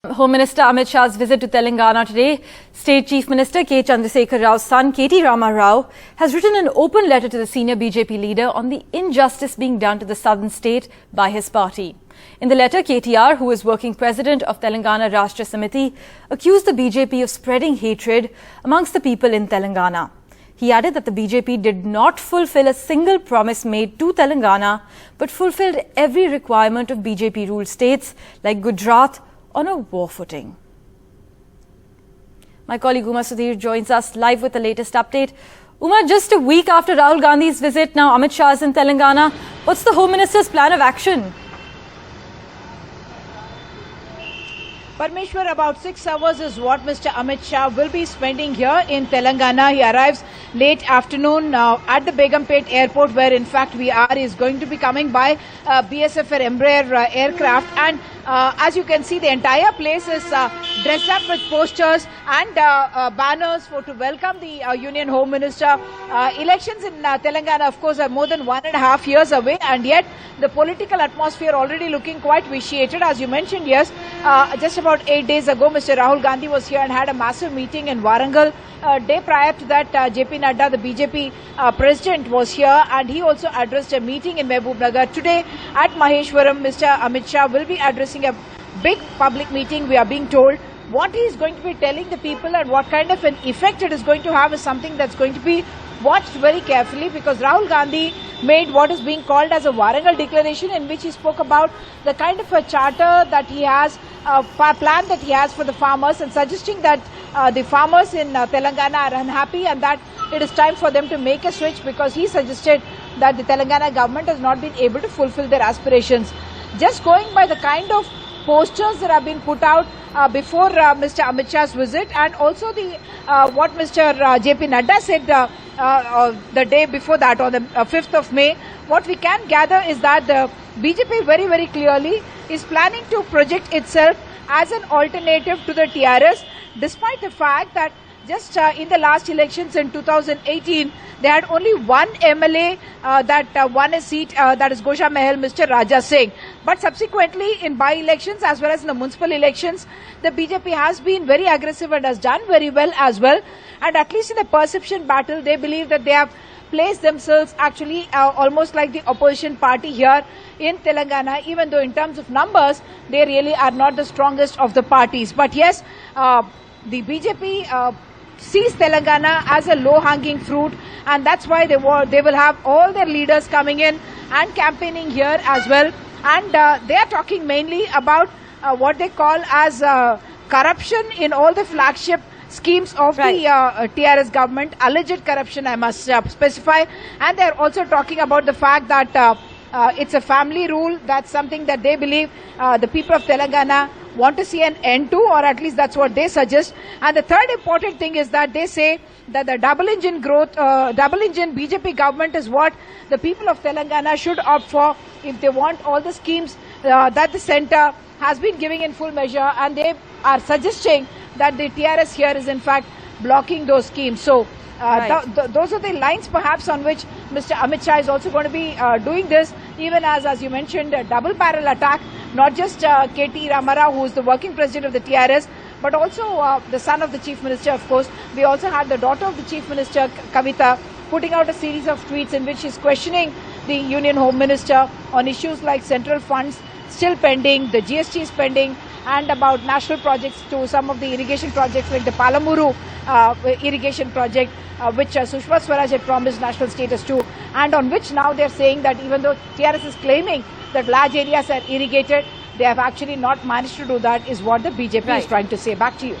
Home Minister Amit Shah's visit to Telangana today. State Chief Minister Chandrashekar Rao's son, KT Rama Rao, has written an open letter to the senior BJP leader on the injustice being done to the southern state by his party. In the letter, KTR, who is working president of Telangana Rashtra Samiti, accused the BJP of spreading hatred amongst the people in Telangana. He added that the BJP did not fulfill a single promise made to Telangana, but fulfilled every requirement of BJP-ruled states like Gujarat on a war footing. My colleague Uma Sudhir joins us live with the latest update. Uma, just a week after Rahul Gandhi's visit, now Amit Shah is in Telangana. What's the Home Minister's plan of action? Parmeshwar, about 6 hours is what Mr. Amit Shah will be spending here in Telangana. He arrives late afternoon at the Begumpet airport, where in fact we are. He is going to be coming by BSF or Embraer aircraft, and as you can see, the entire place is dressed up with posters and banners to welcome the Union Home Minister. Elections in Telangana, of course, are more than 1.5 years away, and yet the political atmosphere already looking quite vitiated. As you mentioned, yes, just about 8 days ago, Mr. Rahul Gandhi was here and had a massive meeting in Warangal. Day prior to that, JP Nadda, the BJP president, was here, and he also addressed a meeting in Mehboob-Nagar. Today at Maheshwaram, Mr. Amit Shah will be addressing a big public meeting, we are being told. What he is going to be telling the people and what kind of an effect it is going to have is something that's going to be watched very carefully, because Rahul Gandhi made what is being called as a Warangal declaration, in which he spoke about the kind of a charter that he has, plan that he has for the farmers, and suggesting that the farmers in Telangana are unhappy and that it is time for them to make a switch, because he suggested that the Telangana government has not been able to fulfill their aspirations. Just going by the kind of posters that have been put out before Mr. Amit Shah's visit, and also the what Mr. JP Nadda said the day before that, on the 5th of May, what we can gather is that the BJP very, very clearly is planning to project itself as an alternative to the TRS, despite the fact that just in the last elections in 2018, they had only one MLA that won a seat, that is Gosha Mahal, Mr. Raja Singh. But subsequently, in by-elections as well as in the municipal elections, the BJP has been very aggressive and has done very well as well. And at least in the perception battle, they believe that they have placed themselves actually almost like the opposition party here in Telangana, even though in terms of numbers, they really are not the strongest of the parties. But yes, the BJP sees Telangana as a low-hanging fruit, and that's why they will have all their leaders coming in and campaigning here as well. And they are talking mainly about what they call as corruption in all the flagship schemes of the TRS government, alleged corruption, I must specify. And they are also talking about the fact that it's a family rule. That's something that they believe the people of Telangana want to see an end to, or at least that's what they suggest. And the third important thing is that they say that the double engine BJP government is what the people of Telangana should opt for if they want all the schemes that the centre has been giving in full measure, and they are suggesting that the TRS here is in fact blocking those schemes. So those are the lines perhaps on which Mr. Amit Shah is also going to be doing this, even as you mentioned, a double barrel attack, not just KT Rama Rao, who is the working president of the TRS, but also the son of the Chief Minister, of course. We also had the daughter of the Chief Minister, Kavita, putting out a series of tweets in which she's questioning the Union Home Minister on issues like central funds still pending, the GST is pending, and about national projects to some of the irrigation projects like the Palamuru irrigation project, which Sushma Swaraj had promised national status to, and on which now they're saying that even though TRS is claiming that large areas are irrigated, they have actually not managed to do that, is what the BJP is trying to say. Back to you.